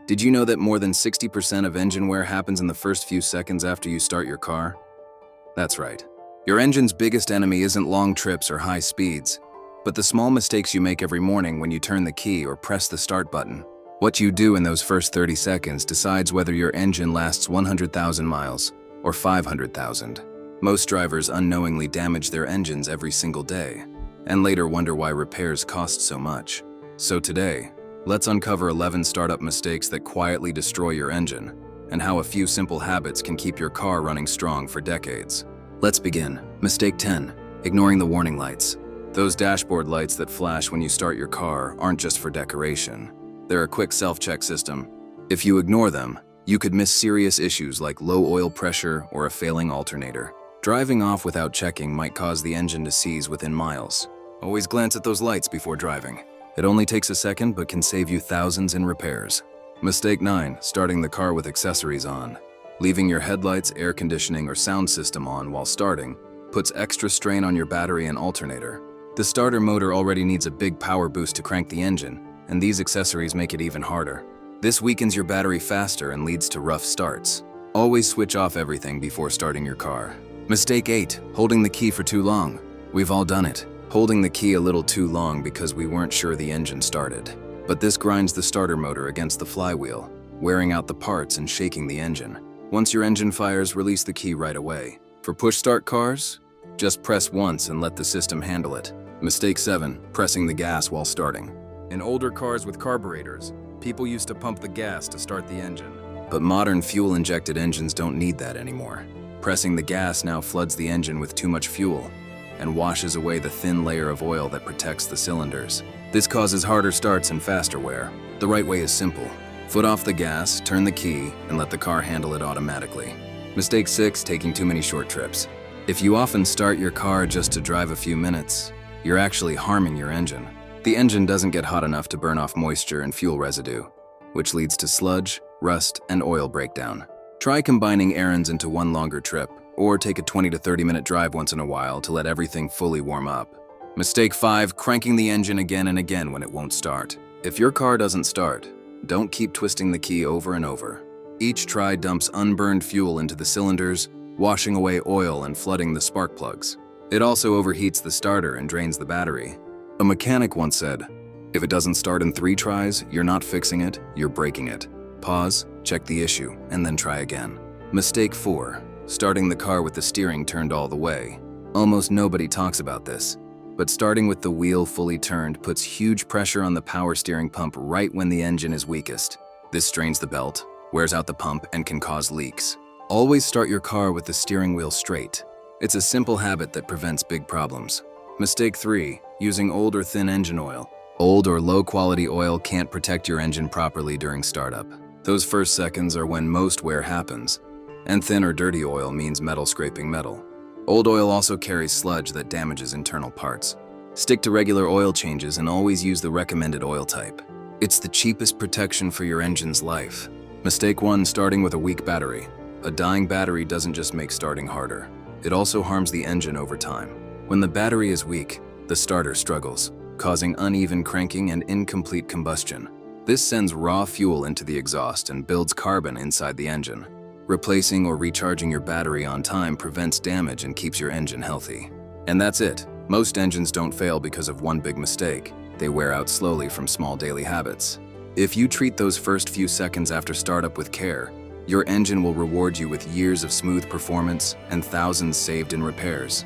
Did you know that more than 60% of engine wear happens in the first few seconds after you start your car? That's right. Your engine's biggest enemy isn't long trips or high speeds, but the small mistakes you make every morning when you turn the key or press the start button. What you do in those first 30 seconds decides whether your engine lasts 100,000 miles or 500,000. Most drivers unknowingly damage their engines every single day, and later wonder why repairs cost so much. So today, let's uncover 11 startup mistakes that quietly destroy your engine, and how a few simple habits can keep your car running strong for decades. Let's begin. Mistake 10. Ignoring the warning lights. Those dashboard lights that flash when you start your car aren't just for decoration. They're a quick self-check system. If you ignore them, you could miss serious issues like low oil pressure or a failing alternator. Driving off without checking might cause the engine to seize within miles. Always glance at those lights before driving. It only takes a second but can save you thousands in repairs. Mistake 9. Starting the car with accessories on. Leaving your headlights, air conditioning, or sound system on while starting puts extra strain on your battery and alternator. The starter motor already needs a big power boost to crank the engine, and these accessories make it even harder. This weakens your battery faster and leads to rough starts. Always switch off everything before starting your car. Mistake 8. Holding the key for too long. We've all done it. Holding the key a little too long because we weren't sure the engine started. But this grinds the starter motor against the flywheel, wearing out the parts and shaking the engine. Once your engine fires, release the key right away. For push-start cars, just press once and let the system handle it. Mistake 7. Pressing the gas while starting. In older cars with carburetors, people used to pump the gas to start the engine. But modern fuel-injected engines don't need that anymore. Pressing the gas now floods the engine with too much fuel and washes away the thin layer of oil that protects the cylinders. This causes harder starts and faster wear. The right way is simple. Foot off the gas, turn the key, and let the car handle it automatically. Mistake 6. Taking too many short trips. If you often start your car just to drive a few minutes, you're actually harming your engine. The engine doesn't get hot enough to burn off moisture and fuel residue, which leads to sludge, rust, and oil breakdown. Try combining errands into one longer trip, or take a 20 to 30 minute drive once in a while to let everything fully warm up. Mistake 5. Cranking the engine again and again when it won't start. If your car doesn't start, don't keep twisting the key over and over. Each try dumps unburned fuel into the cylinders, washing away oil and flooding the spark plugs. It also overheats the starter and drains the battery. A mechanic once said, "If it doesn't start in 3 tries, you're not fixing it, you're breaking it." Pause, check the issue, and then try again. Mistake 4. Starting the car with the steering turned all the way. Almost nobody talks about this, but starting with the wheel fully turned puts huge pressure on the power steering pump right when the engine is weakest. This strains the belt, wears out the pump, and can cause leaks. Always start your car with the steering wheel straight. It's a simple habit that prevents big problems. Mistake 3. Using old or thin engine oil. Old or low-quality oil can't protect your engine properly during startup. Those first seconds are when most wear happens, and thin or dirty oil means metal scraping metal. Old oil also carries sludge that damages internal parts. Stick to regular oil changes and always use the recommended oil type. It's the cheapest protection for your engine's life. Mistake 1. Starting with a weak battery. A dying battery doesn't just make starting harder. It also harms the engine over time. When the battery is weak, the starter struggles, causing uneven cranking and incomplete combustion. This sends raw fuel into the exhaust and builds carbon inside the engine. Replacing or recharging your battery on time prevents damage and keeps your engine healthy. And that's it. Most engines don't fail because of one big mistake. They wear out slowly from small daily habits. If you treat those first few seconds after startup with care, your engine will reward you with years of smooth performance and thousands saved in repairs.